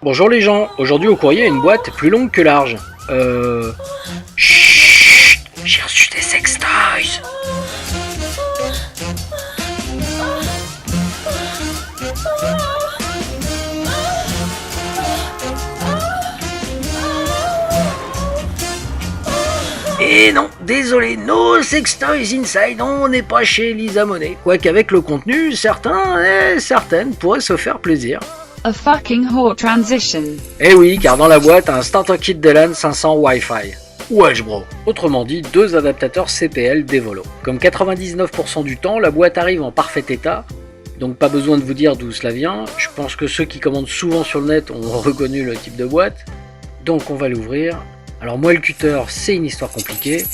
Bonjour les gens, aujourd'hui au courrier une boîte plus longue que large. Chut, j'ai reçu des sextoys. Et non, désolé, no sextoys inside, on n'est pas chez Lisa Monet. Quoique avec le contenu, certains et certaines pourraient se faire plaisir. A fucking whore transition. Eh oui, car dans la boîte, un starter kit d'Elan 500 Wi-Fi. Wesh bro. Autrement dit, 2 adaptateurs CPL Devolo. Comme 99% du temps, la boîte arrive en parfait état, donc pas besoin de vous dire d'où cela vient. Je pense que ceux qui commandent souvent sur le net ont reconnu le type de boîte. Donc on va l'ouvrir. Alors moi le cutter, c'est une histoire compliquée.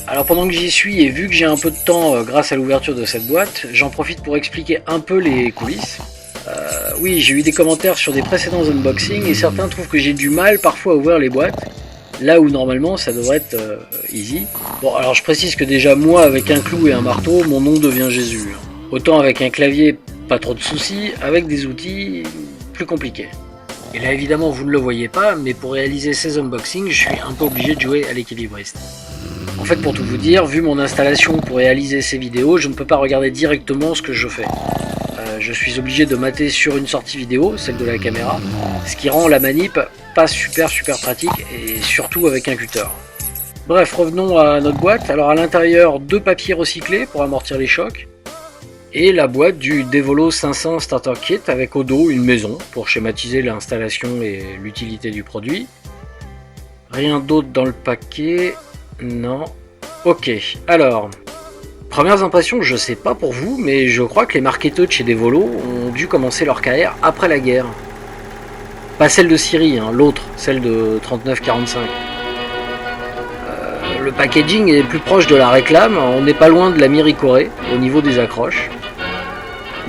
Alors pendant que j'y suis et vu que j'ai un peu de temps grâce à l'ouverture de cette boîte, j'en profite pour expliquer un peu les coulisses. Oui, j'ai eu des commentaires sur des précédents unboxings et certains trouvent que j'ai du mal parfois à ouvrir les boîtes, là où normalement ça devrait être easy. Bon, alors je précise que déjà moi avec un clou et un marteau, mon nom devient Jésus. Autant avec un clavier, pas trop de soucis, avec des outils plus compliqués. Et là évidemment vous ne le voyez pas, mais pour réaliser ces unboxings, je suis un peu obligé de jouer à l'équilibriste. En fait, pour tout vous dire, vu mon installation pour réaliser ces vidéos, je ne peux pas regarder directement ce que je fais. Je suis obligé de mater sur une sortie vidéo, celle de la caméra, ce qui rend la manip pas super pratique et surtout avec un cutter. Bref, revenons à notre boîte. Alors à l'intérieur, 2 papiers recyclés pour amortir les chocs et la boîte du Devolo 500 Starter Kit avec au dos une maison pour schématiser l'installation et l'utilité du produit. Rien d'autre dans le paquet, non. Ok, alors... Premières impressions, je sais pas pour vous, mais je crois que les marketeurs de chez Devolo ont dû commencer leur carrière après la guerre. Pas celle de Syrie, hein, l'autre, celle de 39-45. Le packaging est plus proche de la réclame, on n'est pas loin de la Miricoré au niveau des accroches.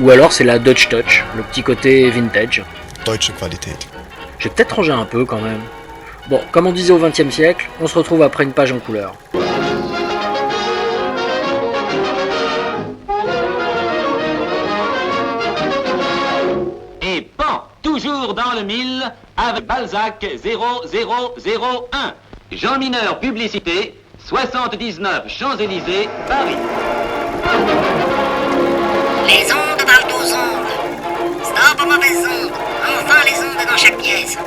Ou alors c'est la Dutch Touch, le petit côté vintage. Deutsche Qualität. J'ai peut-être rangé un peu quand même. Bon, comme on disait au XXe siècle, on se retrouve après une page en couleur. Toujours dans le mille, avec Balzac 0001. Jean Mineur, publicité, 79 Champs-Élysées, Paris. Les ondes parlent aux ondes. Stop aux mauvaises ondes. Enfin les ondes dans chaque pièce.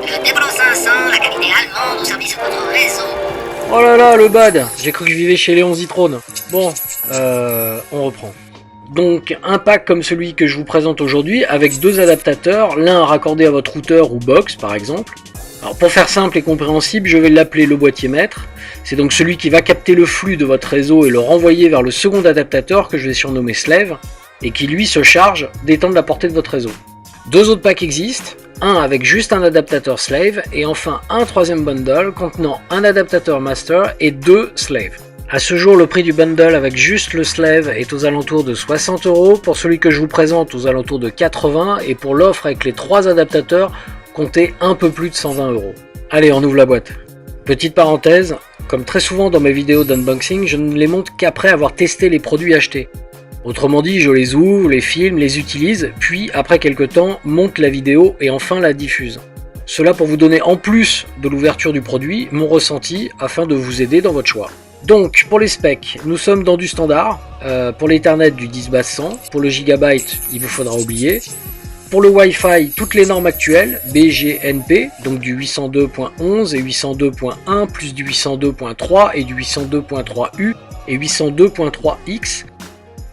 Le Devolo 500, la qualité allemande au service de votre réseau. Oh là là, le bad. J'ai cru que je vivais chez Léon Zitrone. Bon, on reprend. Donc un pack comme celui que je vous présente aujourd'hui avec 2 adaptateurs, l'un raccordé à votre routeur ou box par exemple. Alors pour faire simple et compréhensible, je vais l'appeler le boîtier maître. C'est donc celui qui va capter le flux de votre réseau et le renvoyer vers le second adaptateur que je vais surnommer Slave et qui lui se charge d'étendre la portée de votre réseau. 2 autres packs existent, un avec juste un adaptateur Slave et enfin un 3e bundle contenant un adaptateur Master et 2 Slave. A ce jour, le prix du bundle avec juste le Slave est aux alentours de 60 €, pour celui que je vous présente aux alentours de 80 et pour l'offre avec les 3 adaptateurs, comptez un peu plus de 120 €. Allez, on ouvre la boîte. Petite parenthèse, comme très souvent dans mes vidéos d'unboxing, je ne les montre qu'après avoir testé les produits achetés. Autrement dit, je les ouvre, les filme, les utilise, puis après quelques temps, monte la vidéo et enfin la diffuse. Cela pour vous donner en plus de l'ouverture du produit, mon ressenti afin de vous aider dans votre choix. Donc pour les specs, nous sommes dans du standard, pour l'Ethernet du 10/100, pour le gigabyte il vous faudra oublier, pour le Wi-Fi toutes les normes actuelles, BGNP, donc du 802.11 et 802.1 plus du 802.3 et du 802.3U et 802.3X.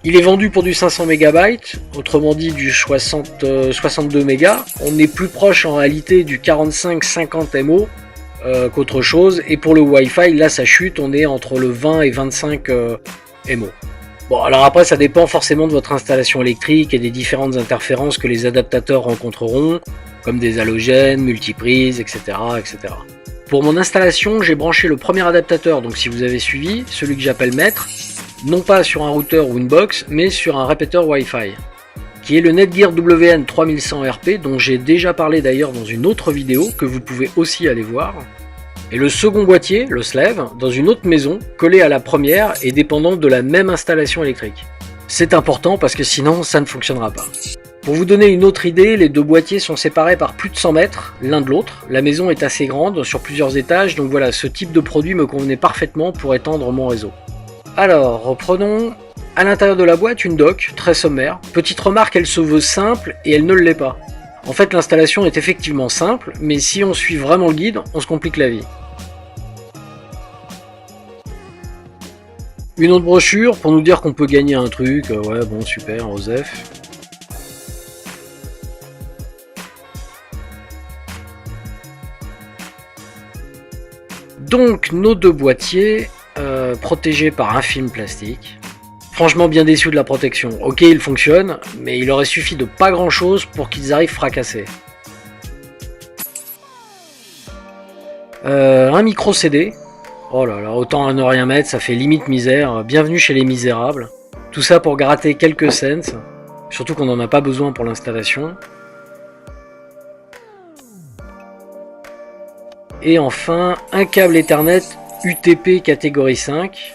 Il est vendu pour du 500 MB, autrement dit du 62 MB, on est plus proche en réalité du 45-50 MO, qu'autre chose, et pour le Wi-Fi là ça chute, on est entre le 20 et 25 MO. Bon, alors après ça dépend forcément de votre installation électrique et des différentes interférences que les adaptateurs rencontreront, comme des halogènes, multiprises, etc. etc. Pour mon installation, j'ai branché le premier adaptateur, donc si vous avez suivi, celui que j'appelle maître, non pas sur un routeur ou une box, mais sur un répéteur Wi-Fi, qui est le Netgear WN 3100RP, dont j'ai déjà parlé d'ailleurs dans une autre vidéo, que vous pouvez aussi aller voir. Et le second boîtier, le Slave, dans une autre maison, collé à la première et dépendant de la même installation électrique. C'est important parce que sinon ça ne fonctionnera pas. Pour vous donner une autre idée, les deux boîtiers sont séparés par plus de 100 mètres l'un de l'autre. La maison est assez grande, sur plusieurs étages, donc voilà, ce type de produit me convenait parfaitement pour étendre mon réseau. Alors, reprenons. À l'intérieur de la boîte, une dock, très sommaire. Petite remarque, elle se veut simple et elle ne l'est pas. En fait, l'installation est effectivement simple, mais si on suit vraiment le guide, on se complique la vie. Une autre brochure pour nous dire qu'on peut gagner un truc, ouais bon super, Osef. Donc nos deux boîtiers, protégés par un film plastique. Franchement bien déçu de la protection. Ok, il fonctionne, mais il aurait suffi de pas grand chose pour qu'ils arrivent fracassés. Un micro CD. Oh là là, autant à ne rien mettre, ça fait limite misère. Bienvenue chez les misérables. Tout ça pour gratter quelques cents. Surtout qu'on n'en a pas besoin pour l'installation. Et enfin, un câble Ethernet UTP catégorie 5.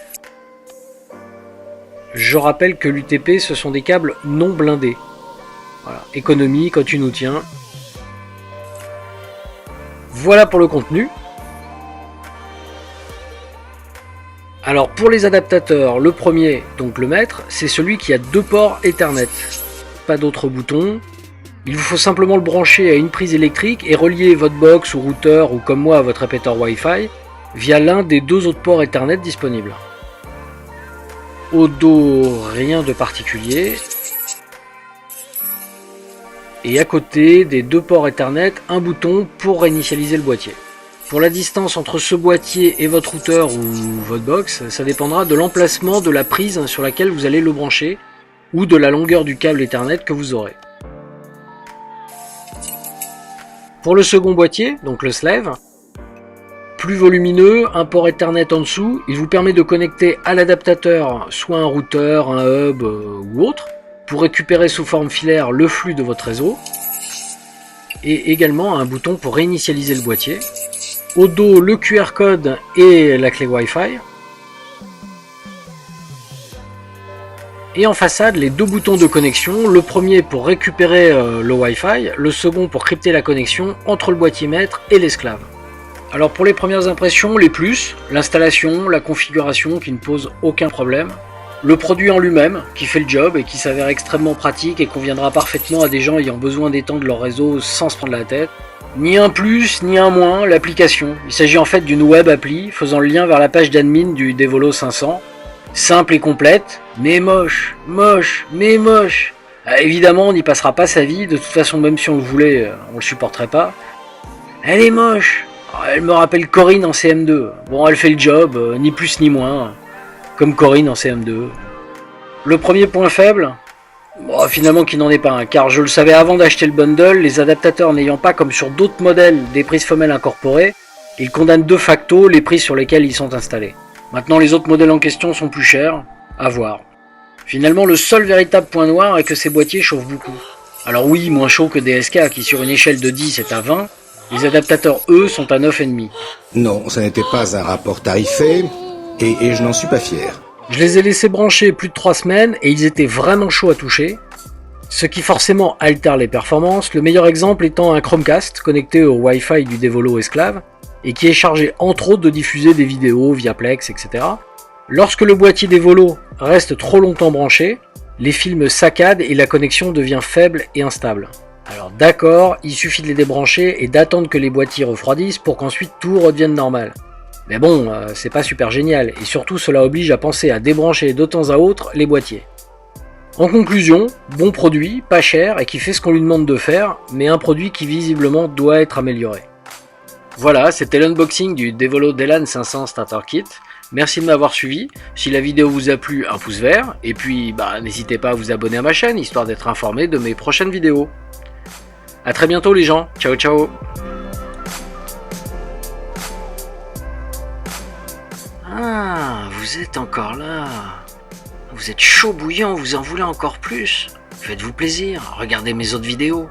Je rappelle que l'UTP, ce sont des câbles non blindés. Voilà, économie quand tu nous tiens. Voilà pour le contenu. Alors pour les adaptateurs, le premier, donc le maître, c'est celui qui a deux ports Ethernet. Pas d'autres boutons. Il vous faut simplement le brancher à une prise électrique et relier votre box ou routeur ou comme moi à votre répéteur Wi-Fi via l'un des deux autres ports Ethernet disponibles. Au dos, rien de particulier. Et à côté des deux ports Ethernet, un bouton pour réinitialiser le boîtier. Pour la distance entre ce boîtier et votre routeur ou votre box, ça dépendra de l'emplacement de la prise sur laquelle vous allez le brancher ou de la longueur du câble Ethernet que vous aurez. Pour le second boîtier, donc le Slave, plus volumineux, un port Ethernet en dessous, il vous permet de connecter à l'adaptateur soit un routeur, un hub ou autre, pour récupérer sous forme filaire le flux de votre réseau, et également un bouton pour réinitialiser le boîtier. Au dos, le QR code et la clé Wi-Fi. Et en façade, les deux boutons de connexion, le premier pour récupérer le Wi-Fi, le second pour crypter la connexion entre le boîtier maître et l'esclave. Alors pour les premières impressions, les plus, l'installation, la configuration qui ne pose aucun problème, le produit en lui-même qui fait le job et qui s'avère extrêmement pratique et conviendra parfaitement à des gens ayant besoin d'étendre leur réseau sans se prendre la tête. Ni un plus, ni un moins, l'application. Il s'agit en fait d'une web appli faisant le lien vers la page d'admin du Devolo 500. Simple et complète, mais moche, mais moche. Évidemment, on n'y passera pas sa vie, de toute façon même si on le voulait, on le supporterait pas. Elle est moche. Elle me rappelle Corinne en CM2. Bon, elle fait le job, ni plus ni moins, comme Corinne en CM2. Le premier point faible, bon, finalement qu'il n'en est pas un, car je le savais avant d'acheter le bundle, les adaptateurs n'ayant pas comme sur d'autres modèles des prises femelles incorporées, ils condamnent de facto les prises sur lesquelles ils sont installés. Maintenant les autres modèles en question sont plus chers, à voir. Finalement le seul véritable point noir est que ces boîtiers chauffent beaucoup. Alors oui, moins chaud que des SK qui sur une échelle de 10 est à 20, les adaptateurs eux sont à 9,5. Non, ça n'était pas un rapport tarifé, et je n'en suis pas fier. Je les ai laissés brancher plus de 3 semaines et ils étaient vraiment chauds à toucher, ce qui forcément altère les performances, le meilleur exemple étant un Chromecast connecté au Wi-Fi du Devolo Esclave et qui est chargé entre autres de diffuser des vidéos via Plex, etc. Lorsque le boîtier Devolo reste trop longtemps branché, les films saccadent et la connexion devient faible et instable. Alors d'accord, il suffit de les débrancher et d'attendre que les boîtiers refroidissent pour qu'ensuite tout redevienne normal. Mais bon, c'est pas super génial, et surtout cela oblige à penser à débrancher de temps à autre les boîtiers. En conclusion, bon produit, pas cher, et qui fait ce qu'on lui demande de faire, mais un produit qui visiblement doit être amélioré. Voilà, c'était l'unboxing du Devolo Delan 500 Starter Kit. Merci de m'avoir suivi. Si la vidéo vous a plu, un pouce vert, et puis n'hésitez pas à vous abonner à ma chaîne, histoire d'être informé de mes prochaines vidéos. A très bientôt les gens, ciao ciao. Ah, vous êtes encore là. Vous êtes chaud bouillant, vous en voulez encore plus. Faites-vous plaisir, regardez mes autres vidéos.